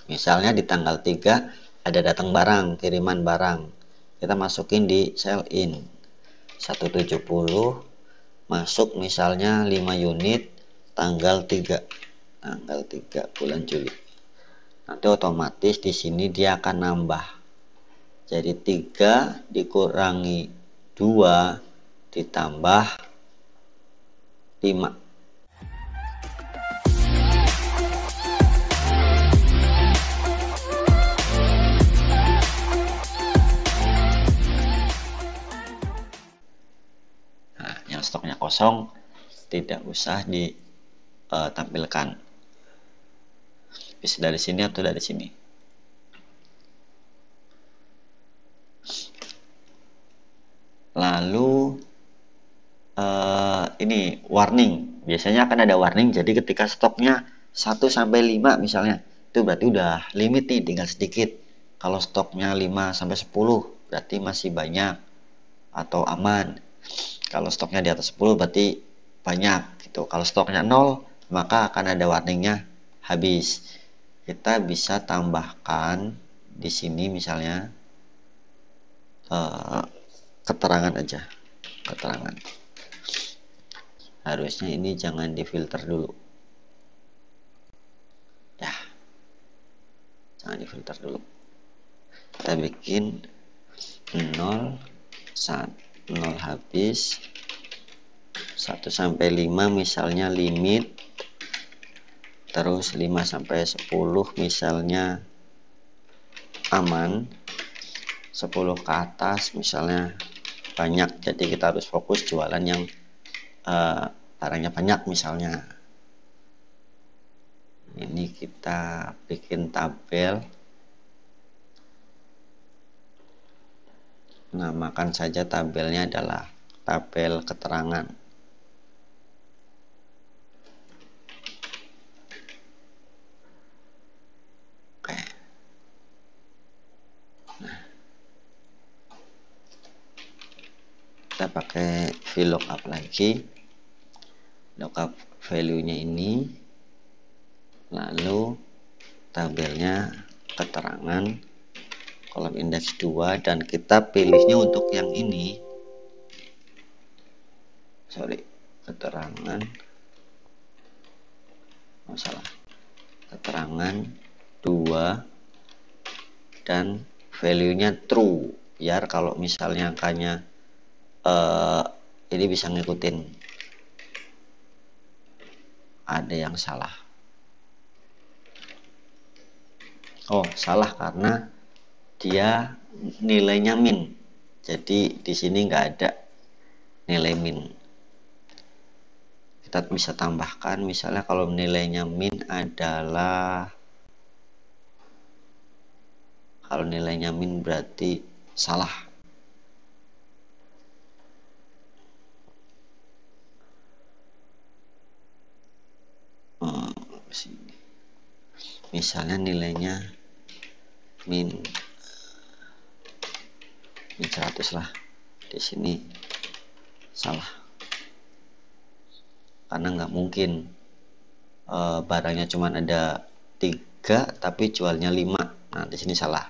Misalnya di tanggal 3 ada datang barang, kiriman barang. Kita masukin di sell in 170, masuk misalnya 5 unit tanggal 3 bulan Juli. Nanti otomatis di sini dia akan nambah. Jadi 3 dikurangi 2 ditambah 5. Nah, yang stoknya kosong tidak usah ditampilkan. Bisa dari sini atau dari sini. Lalu ini warning, biasanya akan ada warning. Jadi ketika stoknya 1 sampai 5 misalnya, itu berarti udah limit nih, tinggal sedikit. Kalau stoknya 5 sampai 10 berarti masih banyak atau aman. Kalau stoknya di atas 10 berarti banyak gitu. Kalau stoknya 0 maka akan ada warningnya habis. Kita bisa tambahkan di sini misalnya keterangan aja, keterangan. Harusnya ini jangan difilter dulu ya, jangan difilter dulu. Kita bikin 0 habis 1 sampai 5 misalnya limit, terus 5 sampai 10 misalnya aman, 10 ke atas misalnya banyak. Jadi kita harus fokus jualan yang barangnya banyak misalnya. Ini kita bikin tabel, namakan saja tabelnya adalah tabel keterangan. Oke. Nah, kita pakai VLOOKUP lagi, lookup value-nya ini, lalu tabelnya keterangan kolom indeks 2, dan kita pilihnya untuk yang ini, keterangan, keterangan 2 dan value-nya true, biar kalau misalnya angkanya ini bisa ngikutin. Ada yang salah. Oh, salah karena dia nilainya min. Jadi di sini nggak ada nilai min. Kita bisa tambahkan misalnya kalau nilainya min adalah, kalau nilainya min berarti salah. Misalnya nilainya min 100 lah, di sini salah karena nggak mungkin barangnya cuma ada 3 tapi jualnya 5. Nah, di sini salah.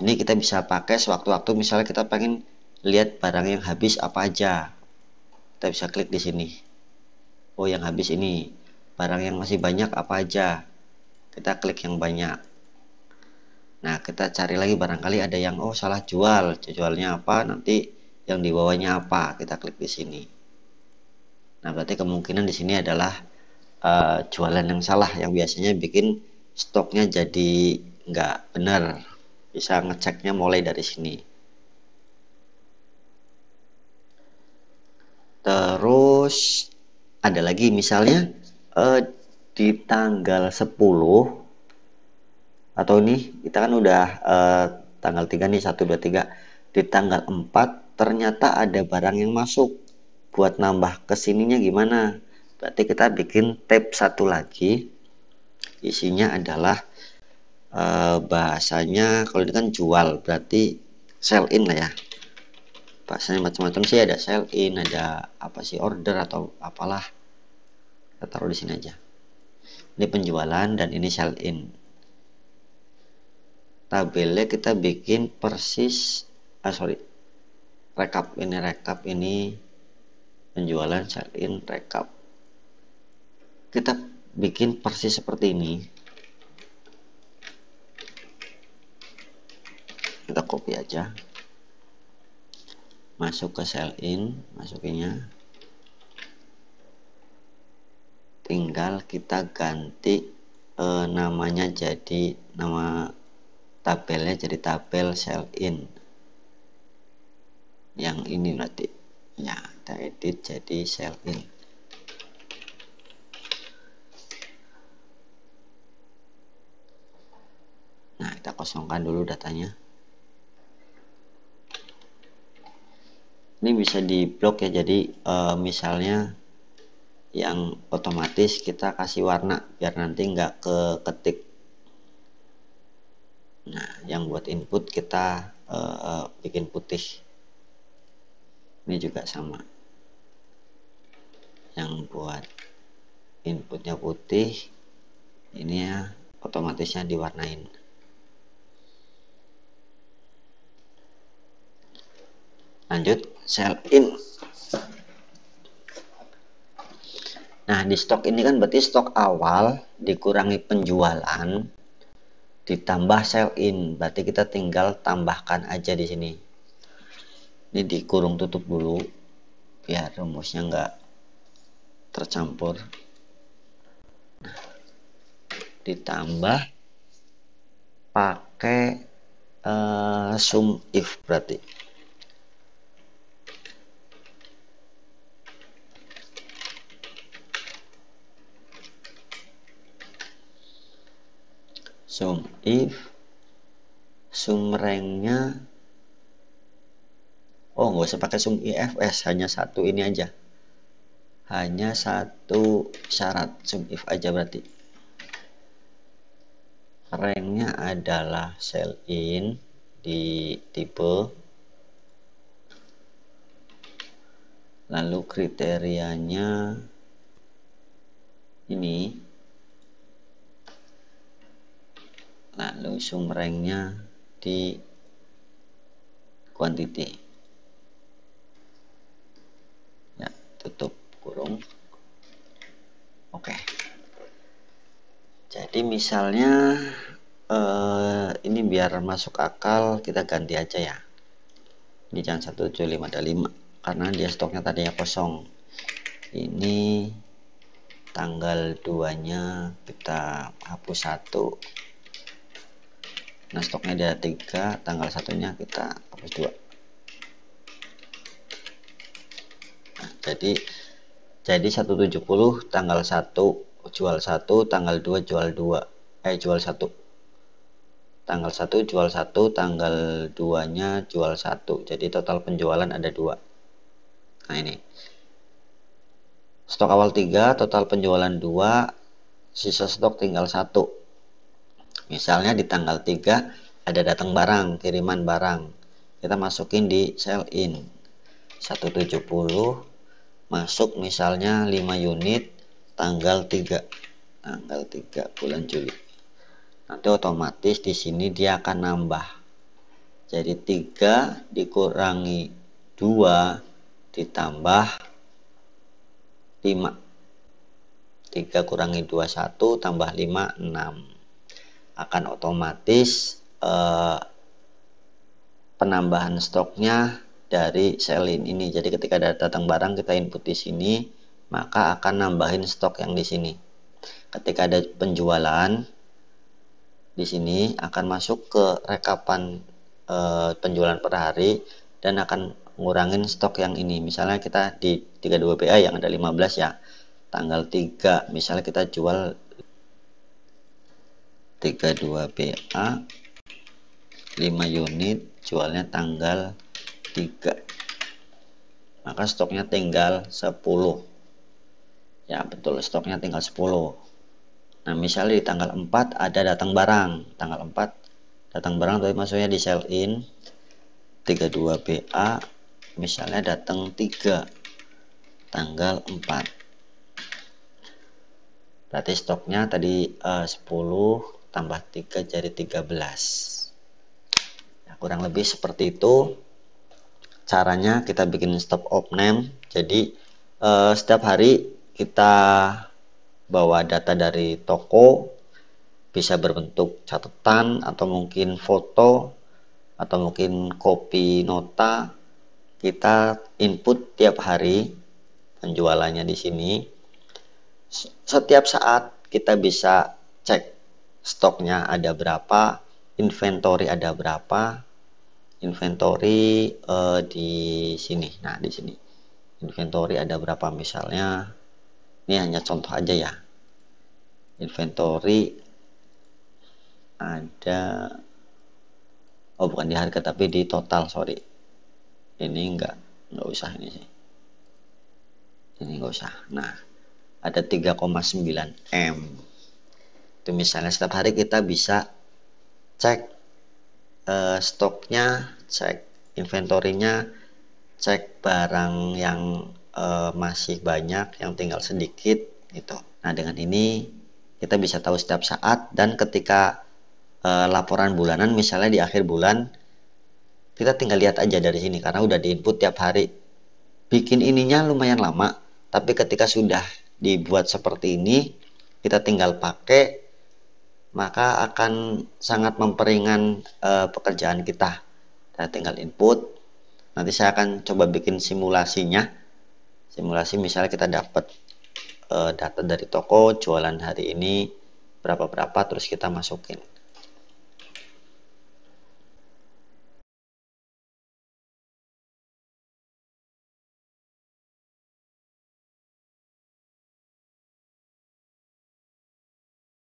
Ini kita bisa pakai sewaktu-waktu, misalnya kita pengen lihat barang yang habis apa aja, kita bisa klik di sini. Oh, yang habis ini. Barang yang masih banyak apa aja, kita klik yang banyak. Nah, kita cari lagi, barangkali ada yang salah jual, jualnya apa, nanti yang di bawahnya apa, kita klik di sini. Nah, berarti kemungkinan di sini adalah jualan yang salah, yang biasanya bikin stoknya jadi nggak benar. Bisa ngeceknya mulai dari sini. Terus ada lagi misalnya di tanggal 10, atau ini kita kan udah tanggal 3 nih, 1, 2, 3. Di tanggal 4 ternyata ada barang yang masuk. Buat nambah kesininya gimana? Berarti kita bikin tab 1 lagi. Isinya adalah bahasanya, kalau ini kan jual berarti sell in lah ya. Bahasanya macam-macam sih, ada sell in, ada apa sih, order atau apalah. Kita taruh di sini aja. Ini penjualan dan ini sell in. tabelnya kita bikin persis, rekap ini penjualan sell in rekap, kita bikin persis seperti ini. Kita copy aja, masuk ke sell in, masukinnya, tinggal kita ganti namanya, jadi nama tabelnya jadi tabel sell in yang ini berarti ya, kita edit jadi sell in. Nah, kita kosongkan dulu datanya. Ini bisa di blok ya, jadi misalnya yang otomatis kita kasih warna biar nanti nggak keketik. Nah, yang buat input kita bikin putih. Ini juga sama, yang buat inputnya putih, ini ya otomatisnya diwarnain. Lanjut sell in. Nah, di stok ini kan berarti stok awal dikurangi penjualan ditambah sell in, berarti kita tinggal tambahkan aja di sini. Ini dikurung tutup dulu biar rumusnya nggak tercampur. Nah, ditambah pakai sum if, berarti sum if sum ranknya, nggak usah pakai sum ifs, hanya satu ini aja, hanya satu syarat sum if aja, berarti ranknya adalah sell in di tipe, lalu kriterianya ini, lalu sum ranknya di quantity ya, tutup kurung. Oke, jadi misalnya ini biar masuk akal kita ganti aja ya, ini jangan 175 karena dia stoknya tadinya kosong. Ini tanggal 2 nya kita hapus 1. Nah, stoknya ada 3, tanggal 1 nya kita hapus 2. Nah, jadi 170 tanggal 1 jual 1, tanggal 2 jual 2, jual 1, tanggal 1 jual 1, tanggal 2 nya jual 1, jadi total penjualan ada 2. Nah, ini stok awal 3, total penjualan 2, sisa stok tinggal 1. Misalnya di tanggal 3 ada datang barang, kiriman barang, kita masukin di sell in 170, masuk misalnya 5 unit tanggal 3 bulan Juli. Nanti otomatis di sini dia akan nambah, jadi 3 dikurangi 2 ditambah 5, 3 kurangi 2 1 tambah 5 6, akan otomatis penambahan stoknya dari sell in ini. Jadi ketika datang barang kita input di sini, maka akan nambahin stok yang di sini. Ketika ada penjualan di sini akan masuk ke rekapan penjualan per hari dan akan ngurangin stok yang ini. Misalnya kita di 32 PA yang ada 15 ya, tanggal 3 misalnya kita jual 32 PA 5 unit, jualnya tanggal 3, maka stoknya tinggal 10 ya, betul, stoknya tinggal 10. Nah, misalnya di tanggal 4 ada datang barang, tanggal 4 datang barang tapi maksudnya di sell in 32 PA misalnya datang 3 tanggal 4, berarti stoknya tadi 10 tambah 3 jadi 13. kurang lebih seperti itu caranya kita bikin stop op name. Jadi setiap hari kita bawa data dari toko, bisa berbentuk catatan atau mungkin foto atau mungkin copy nota. Kita input tiap hari penjualannya di sini. Setiap saat kita bisa cek stoknya ada berapa, inventory ada berapa. Inventory di sini. Nah, di sini inventory ada berapa, misalnya ini hanya contoh aja ya. Inventory ada, oh bukan di harga tapi di total, sorry. Ini enggak usah ini sih. Ini enggak usah. Nah, ada 3,9 M. Itu misalnya setiap hari kita bisa cek stoknya, cek inventorinya, cek barang yang masih banyak, yang tinggal sedikit gitu. Nah, dengan ini kita bisa tahu setiap saat, dan ketika laporan bulanan misalnya di akhir bulan, kita tinggal lihat aja dari sini karena udah diinput tiap hari. Bikin ininya lumayan lama, tapi ketika sudah dibuat seperti ini, kita tinggal pakai, maka akan sangat memperingan pekerjaan kita. Kita tinggal input. Nanti saya akan coba bikin simulasinya. Simulasi misalnya kita dapat data dari toko jualan hari ini berapa-berapa, terus kita masukin.